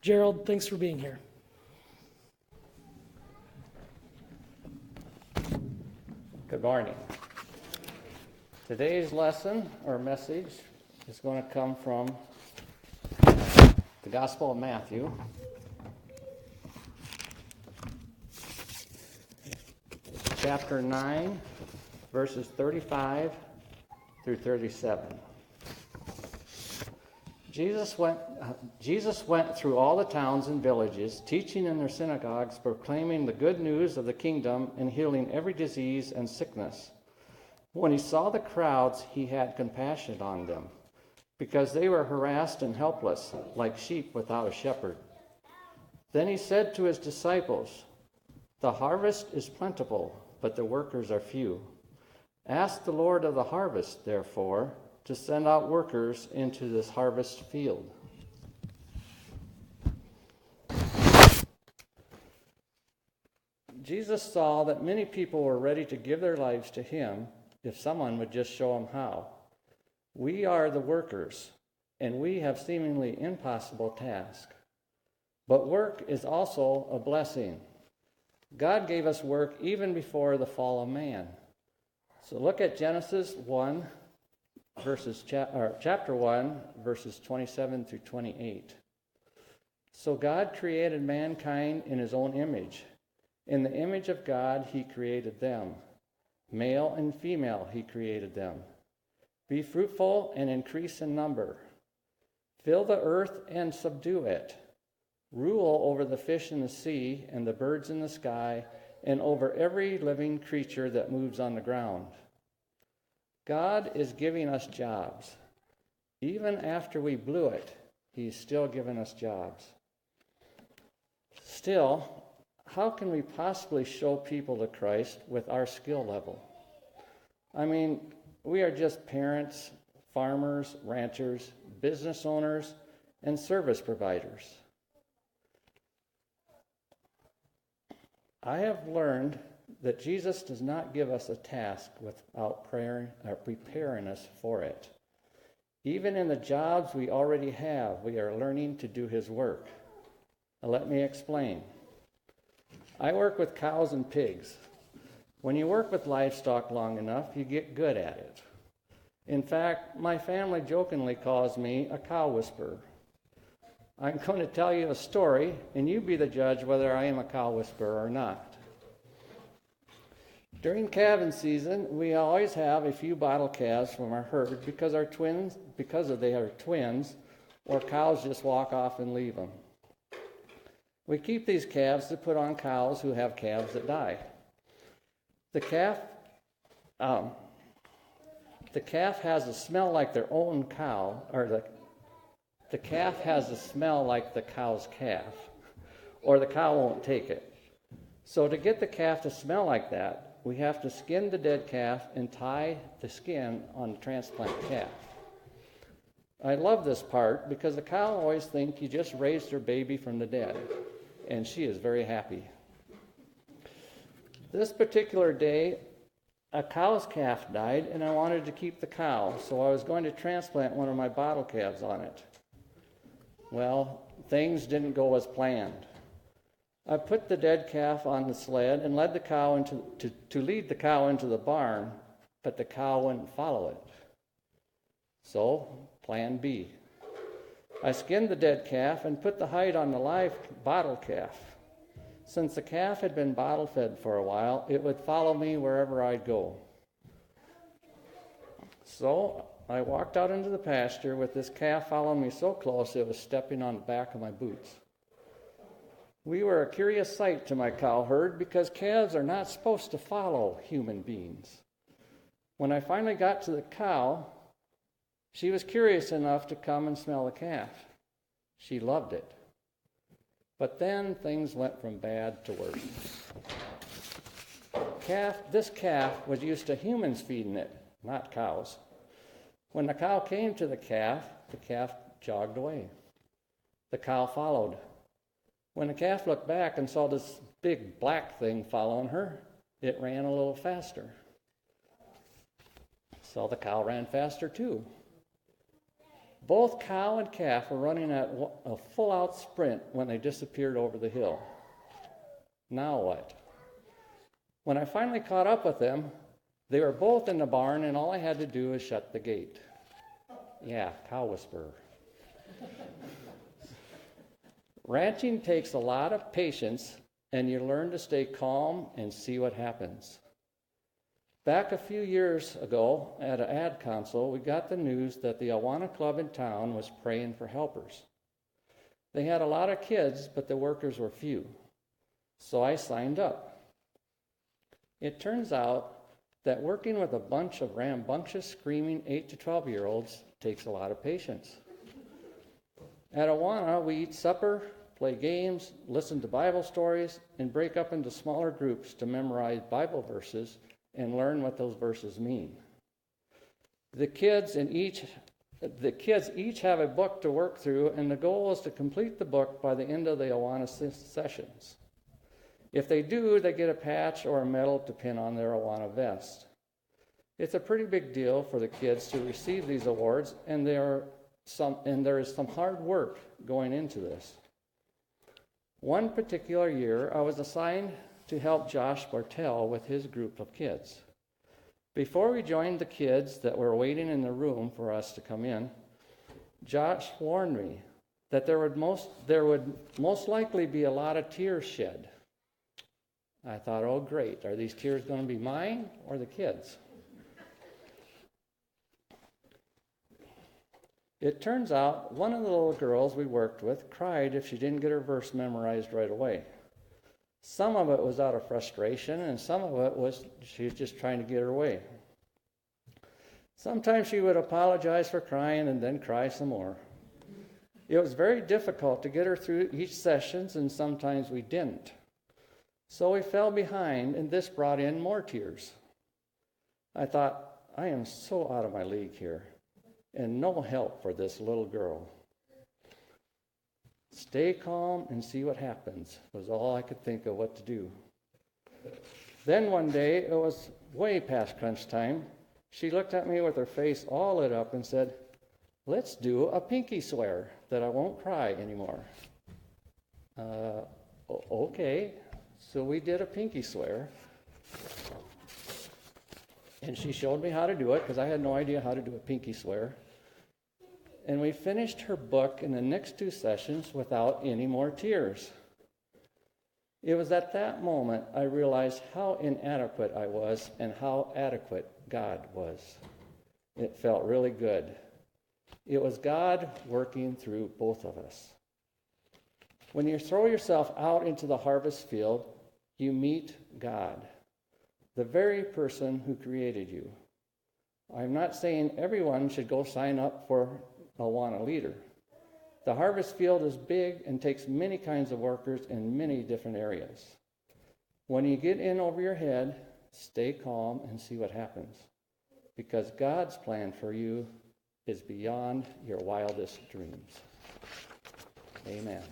Gerald, thanks for being here. Good morning. Today's lesson or message is going to come from the Gospel of Matthew. Chapter 9, verses 35 through 37. Jesus went through all the towns and villages, teaching in their synagogues, proclaiming the good news of the kingdom, and healing every disease and sickness. When he saw the crowds, he had compassion on them, because they were harassed and helpless, like sheep without a shepherd. Then he said to his disciples, "The harvest is plentiful, but the workers are few. Ask the Lord of the harvest, therefore, to send out workers into this harvest field." Jesus saw that many people were ready to give their lives to him if someone would just show them how. We are the workers, and we have seemingly impossible tasks. But work is also a blessing. God gave us work even before the fall of man. So look at Genesis 1, chapter 1, verses 27 through 28. So God created mankind in his own image. In the image of God, he created them. Male and female, he created them. Be fruitful and increase in number. Fill the earth and subdue it. Rule over the fish in the sea and the birds in the sky, and over every living creature that moves on the ground. God is giving us jobs. Even after we blew it, he's still giving us jobs. Still, how can we possibly show people to Christ with our skill level? I mean, we are just parents, farmers, ranchers, business owners, and service providers. I have learned that Jesus does not give us a task without prayer or preparing us for it. Even in the jobs we already have, we are learning to do his work. Now, let me explain. I work with cows and pigs. When you work with livestock long enough, you get good at it. In fact, my family jokingly calls me a cow whisperer. I'm going to tell you a story, and you be the judge whether I am a cow whisperer or not. During calving season, we always have a few bottle calves from our herd because they are twins, or cows just walk off and leave them. We keep these calves to put on cows who have calves that die. The calf has a smell like their own cow, or the calf has a smell like the cow's calf, or the cow won't take it. So to get the calf to smell like that, we have to skin the dead calf and tie the skin on the transplant calf. I love this part because the cow always thinks you just raised her baby from the dead, and she is very happy. This particular day, a cow's calf died, and I wanted to keep the cow, so I was going to transplant one of my bottle calves on it. Well, things didn't go as planned. I put the dead calf on the sled and led the cow to lead the cow into the barn, but the cow wouldn't follow it. So, plan B. I skinned the dead calf and put the hide on the live bottle calf. Since the calf had been bottle fed for a while, it would follow me wherever I'd go. So I walked out into the pasture with this calf following me so close it was stepping on the back of my boots. We were a curious sight to my cow herd because calves are not supposed to follow human beings. When I finally got to the cow, she was curious enough to come and smell the calf. She loved it. But then things went from bad to worse. This calf was used to humans feeding it, not cows. When the cow came to the calf jogged away. The cow followed. When the calf looked back and saw this big black thing following her, it ran a little faster. So the cow ran faster too. Both cow and calf were running at a full-out sprint when they disappeared over the hill. Now what? When I finally caught up with them, they were both in the barn, and all I had to do was shut the gate. Yeah, cow whisperer. Ranching takes a lot of patience, and you learn to stay calm and see what happens. Back a few years ago at an ad council, we got the news that the Awana Club in town was praying for helpers. They had a lot of kids, but the workers were few. So I signed up. It turns out that working with a bunch of rambunctious, screaming 8 to 12-year-olds takes a lot of patience. At Awana, we eat supper, play games, listen to Bible stories, and break up into smaller groups to memorize Bible verses and learn what those verses mean. The kids each have a book to work through, and the goal is to complete the book by the end of the Awana sessions. If they do, they get a patch or a medal to pin on their Awana vest. It's a pretty big deal for the kids to receive these awards, and there is some hard work going into this. One particular year, I was assigned to help Josh Bartell with his group of kids. Before we joined the kids that were waiting in the room for us to come in, Josh warned me that there would most likely be a lot of tears shed. I thought, oh great, are these tears going to be mine or the kids? It turns out one of the little girls we worked with cried if she didn't get her verse memorized right away. Some of it was out of frustration, and some of it was she was just trying to get her way. Sometimes she would apologize for crying and then cry some more. It was very difficult to get her through each session, and sometimes we didn't. So we fell behind, and this brought in more tears. I thought, I am so out of my league here, and no help for this little girl. Stay calm and see what happens was all I could think of what to do. Then one day, it was way past crunch time, she looked at me with her face all lit up and said, let's do a pinky swear that I won't cry anymore. Okay, so we did a pinky swear. And she showed me how to do it because I had no idea how to do a pinky swear. And we finished her book in the next 2 sessions without any more tears. It was at that moment I realized how inadequate I was and how adequate God was. It felt really good. It was God working through both of us. When you throw yourself out into the harvest field, you meet God, the very person who created you. I'm not saying everyone should go sign up for Awana leader. The harvest field is big and takes many kinds of workers in many different areas. When you get in over your head, stay calm and see what happens, because God's plan for you is beyond your wildest dreams. Amen.